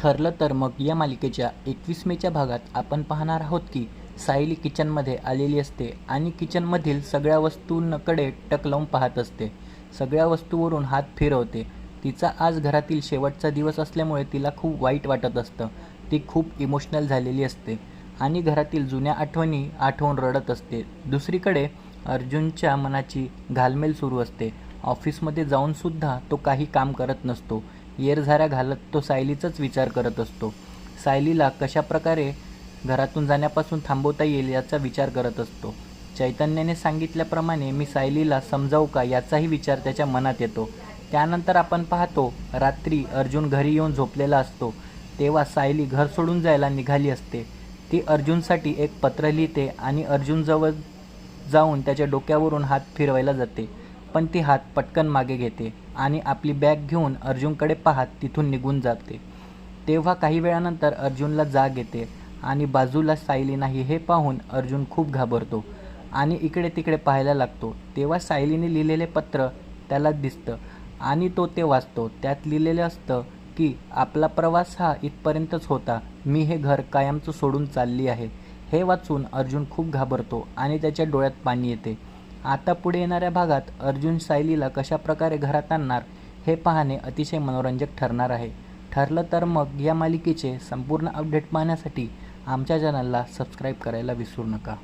ठरलं तर मग या मालिकेच्या 21 मेच्या भागात आपण पाहणार आहोत की सायली किचनमध्ये आलेली असते आणि किचनमधील सगळ्या वस्तूंकडे टक लावून पाहत असते. सगळ्या वस्तूवरून हात फिरवते. तिचा आज घरातील शेवटचा दिवस असल्यामुळे तिला खूप वाईट वाटत असतं. ती खूप इमोशनल झालेली असते आणि घरातील जुन्या आठवणी आठवून रडत असते. दुसरीकडे अर्जुनच्या मनाची घालमेल सुरू असते. ऑफिसमध्ये जाऊनसुद्धा तो काही काम करत नसतो. येरझाऱ्या घालत तो सायलीचाच विचार करत असतो. सायलीला कशाप्रकारे घरातून जाण्यापासून थांबवता येईल याचा विचार करत असतो. चैतन्याने सांगितल्याप्रमाणे मी सायलीला समजावू का याचाही विचार त्याच्या मनात येतो. त्यानंतर आपण पाहतो रात्री अर्जुन घरी येऊन झोपलेला असतो. तेव्हा सायली घर सोडून जायला निघाली असते. ती अर्जुनसाठी एक पत्र लिहिते आणि अर्जुनजवळ जाऊन त्याच्या डोक्यावरून हात फिरवायला जाते. पण ती हात पटकन मागे घेते आणि आपली बॅग घेऊन अर्जुनकडे पाहत तिथून निघून जाते. तेव्हा काही वेळानंतर अर्जुनला जाग येते आणि बाजूला सायली नाही हे पाहून अर्जुन खूप घाबरतो आणि इकडे तिकडे पाहायला लागतो. तेव्हा सायलीने लिहिलेले पत्र त्याला दिसतं आणि तो ते वाचतो. त्यात लिहिलेलं असतं की आपला प्रवास हा इथपर्यंतच होता. मी हे घर कायमचं सोडून चालली आहे. हे वाचून अर्जुन खूप घाबरतो आणि त्याच्या डोळ्यात पाणी येते. आता पुढे येणाऱ्या भागात अर्जुन सायलीला कशाप्रकारे घरात आणणार हे पाहणे अतिशय मनोरंजक ठरणार आहे. ठरलं तर मग या मालिकेचे संपूर्ण अपडेट पाहण्यासाठी आमच्या चॅनलला सबस्क्राईब करायला विसरू नका.